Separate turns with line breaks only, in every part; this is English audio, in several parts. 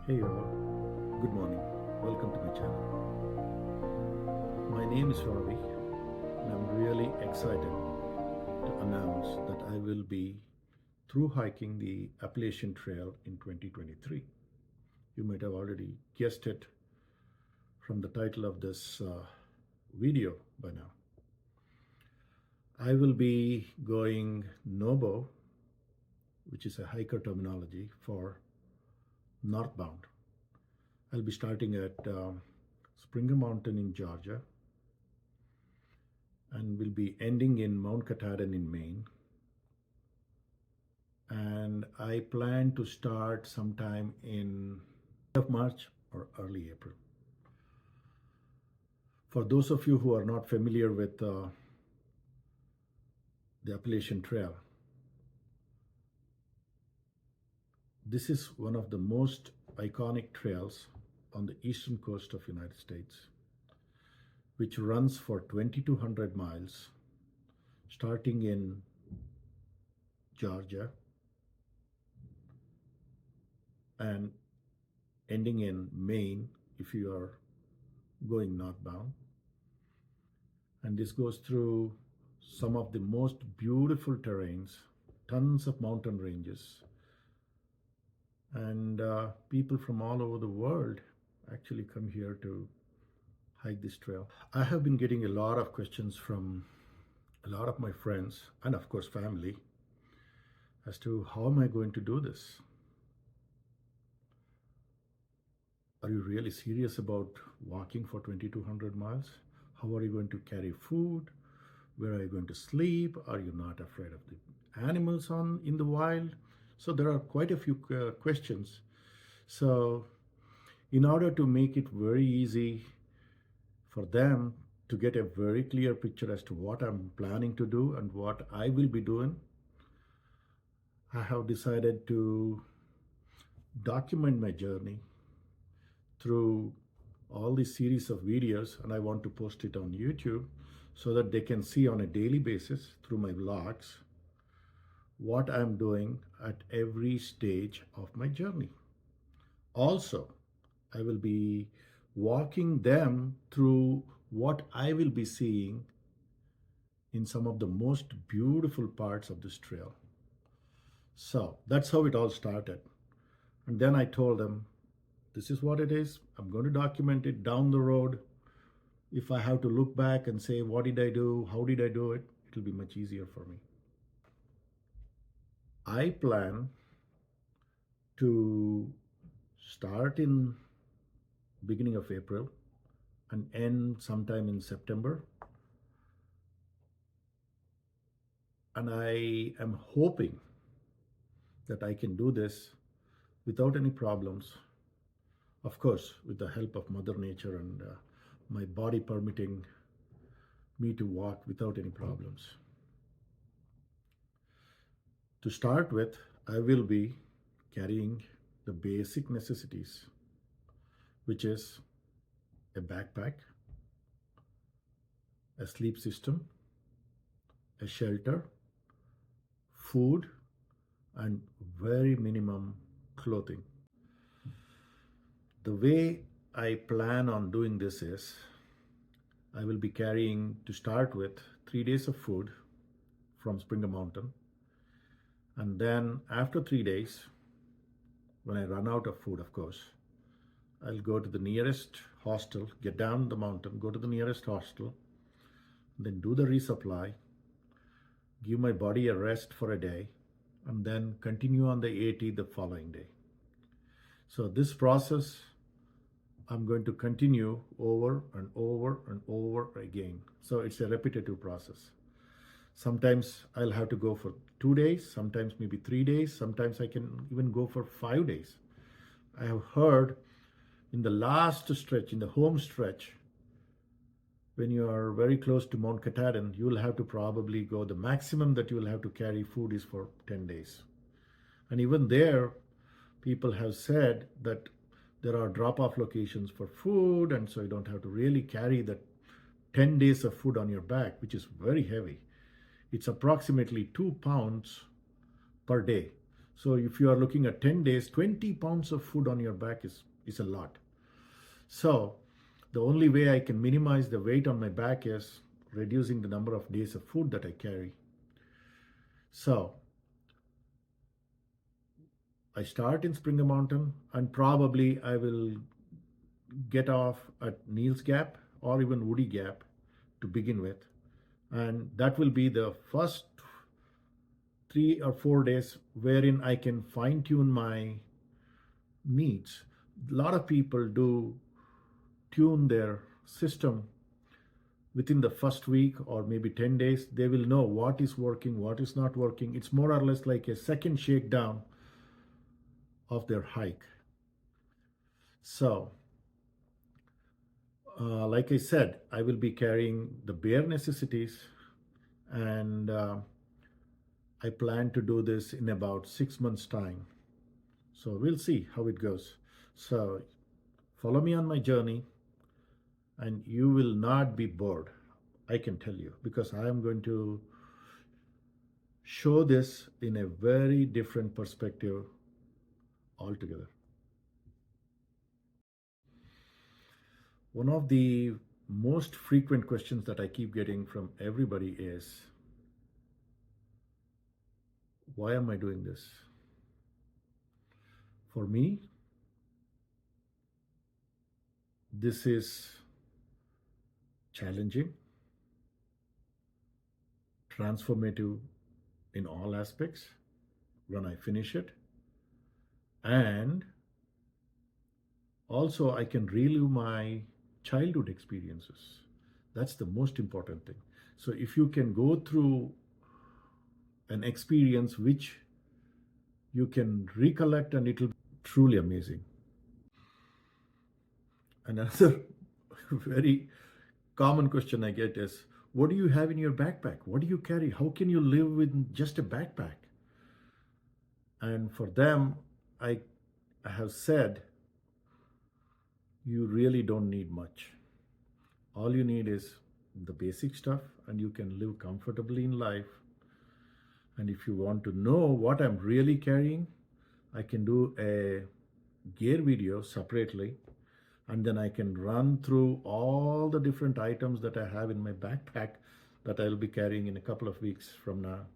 Hey all, good morning. Welcome to my channel. My name is Ravi and I'm really excited to announce that I will be through hiking the Appalachian Trail in 2023. You might have already guessed it from the title of this video by now. I will be going Nobo, which is a hiker terminology for northbound. I'll be starting at Springer Mountain in Georgia and will be ending in Mount Katahdin in Maine. And I plan to start sometime in March or early April. For those of you who are not familiar with the Appalachian Trail, this is one of the most iconic trails on the eastern coast of United States, which runs for 2,200 miles, starting in Georgia and ending in Maine if you are going northbound. And this goes through some of the most beautiful terrains, tons of mountain ranges, and people from all over the world actually come here to hike this trail. I have been getting a lot of questions from a lot of my friends and of course family as to how am I going to do this? Are you really serious about walking for 2,200 miles? How are you going to carry food? Where are you going to sleep? Are you not afraid of the animals in the wild? So there are quite a few questions. So in order to make it very easy for them to get a very clear picture as to what I'm planning to do and what I will be doing, I have decided to document my journey through all these series of videos, and I want to post it on YouTube so that they can see on a daily basis through my vlogs what I'm doing at every stage of my journey. Also, I will be walking them through what I will be seeing in some of the most beautiful parts of this trail. So that's how it all started. And then I told them, this is what it is. I'm going to document it down the road. If I have to look back and say, what did I do? How did I do it? It'll be much easier for me. I plan to start in beginning of April and end sometime in September. And I am hoping that I can do this without any problems. Of course, with the help of Mother Nature and my body permitting me to walk without any problems. To start with, I will be carrying the basic necessities, which is a backpack, a sleep system, a shelter, food, and very minimum clothing. The way I plan on doing this is, I will be carrying, to start with, 3 days of food from Springer Mountain. And then after 3 days, when I run out of food, of course, I'll go to the nearest hostel, get down the mountain, go to the nearest hostel, then do the resupply, give my body a rest for a day, and then continue on the AT the following day. So this process, I'm going to continue over and over and over again. So it's a repetitive process. Sometimes I'll have to go for 2 days, sometimes maybe 3 days, sometimes I can even go for 5 days. I have heard in the last stretch, in the home stretch, when you are very close to Mount Katahdin, you will have to probably go, the maximum that you will have to carry food is for 10 days. And even there, people have said that there are drop-off locations for food, and so you don't have to really carry that 10 days of food on your back, which is very heavy. It's approximately 2 pounds per day. So if you are looking at 10 days, 20 pounds of food on your back is a lot. So the only way I can minimize the weight on my back is reducing the number of days of food that I carry. So I start in Springer Mountain, and probably I will get off at Neil's Gap or even Woody Gap to begin with. And that will be the first 3 or 4 days wherein I can fine tune my needs. A lot of people do tune their system within the first week or maybe 10 days. They will know what is working, what is not working. It's more or less like a second shakedown of their hike. So, like I said, I will be carrying the bare necessities, and I plan to do this in about 6 months' time. So we'll see how it goes. So follow me on my journey, and you will not be bored. I can tell you, because I am going to show this in a very different perspective altogether. One of the most frequent questions that I keep getting from everybody is, why am I doing this? For me, this is challenging, transformative in all aspects when I finish it, and also I can relive my childhood experiences. That's the most important thing. So if you can go through an experience which you can recollect, and it will be truly amazing. Another very common question I get is, what do you have in your backpack? What do you carry? How can you live with just a backpack? And for them, I have said, you really don't need much. All you need is the basic stuff, and you can live comfortably in life. And if you want to know what I'm really carrying, I can do a gear video separately, and then I can run through all the different items that I have in my backpack that I'll be carrying in a couple of weeks from now.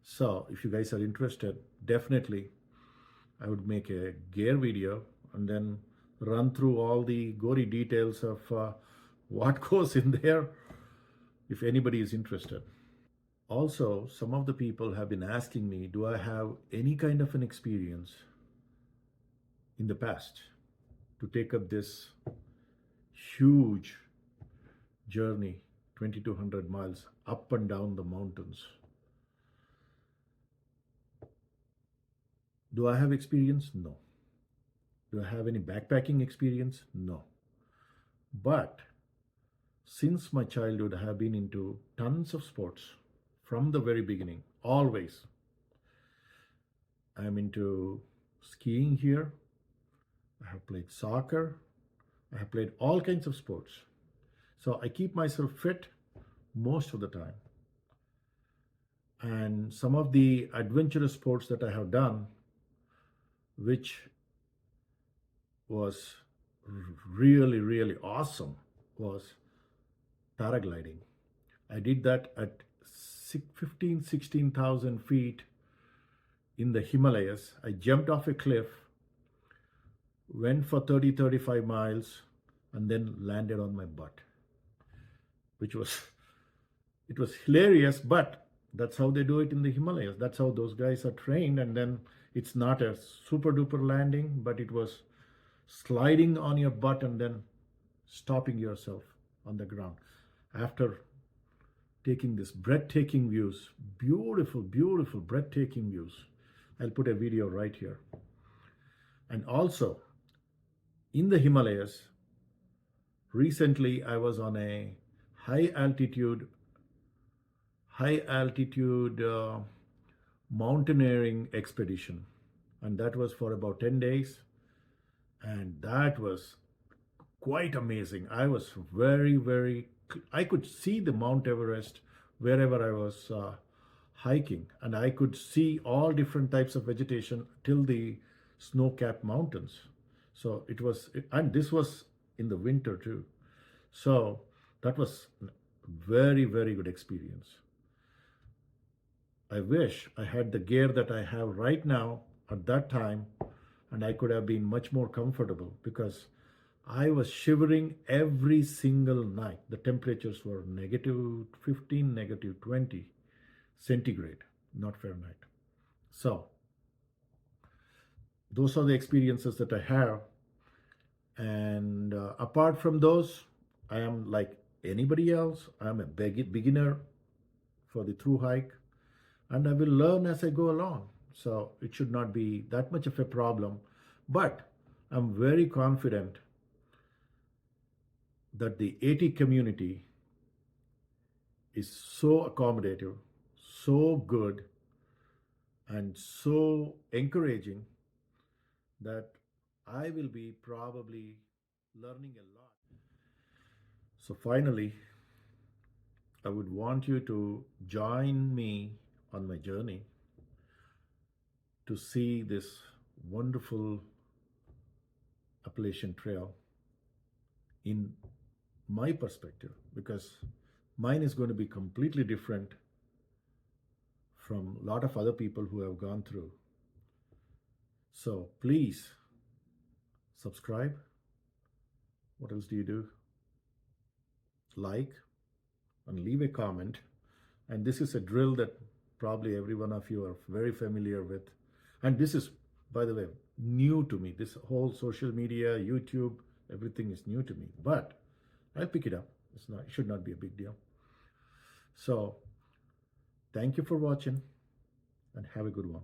So if you guys are interested, definitely I would make a gear video and then run through all the gory details of what goes in there, if anybody is interested. Also, some of the people have been asking me, do I have any kind of an experience in the past to take up this huge journey, 2,200 miles up and down the mountains? Do I have experience? No. Do I have any backpacking experience? No. But since my childhood, I have been into tons of sports from the very beginning, always. I'm into skiing here. I have played soccer. I have played all kinds of sports. So I keep myself fit most of the time. And some of the adventurous sports that I have done, which was really, really awesome, was paragliding. I did that at 16,000 feet in the Himalayas. I jumped off a cliff, went for 35 miles, and then landed on my butt, which was, it was hilarious, but that's how they do it in the Himalayas. That's how those guys are trained. And then it's not a super duper landing, but it was sliding on your butt and then stopping yourself on the ground after taking this breathtaking views, beautiful, beautiful, breathtaking views. I'll put a video right here. And also in the Himalayas, recently I was on a high altitude mountaineering expedition, and that was for about 10 days, and that was quite amazing. I was very, I could see the Mount Everest wherever I was hiking, and I could see all different types of vegetation till the snow-capped mountains. So it was, and this was in the winter too. So that was very, very good experience. I wish I had the gear that I have right now at that time, and I could have been much more comfortable because I was shivering every single night. The temperatures were -15, -20 centigrade, not Fahrenheit. So those are the experiences that I have. And apart from those, I am like anybody else. I'm a beginner for the through hike, and I will learn as I go along. So it should not be that much of a problem. But I'm very confident that the AT community is so accommodative, so good, and so encouraging that I will be probably learning a lot. So finally, I would want you to join me on my journey to see this wonderful Appalachian Trail in my perspective, because mine is going to be completely different from a lot of other people who have gone through. So please subscribe. What else do you do? Like and leave a comment. And this is a drill that probably every one of you are very familiar with. And this is, by the way, new to me. This whole social media, YouTube, everything is new to me. But I'll pick it up. It should not be a big deal. So thank you for watching and have a good one.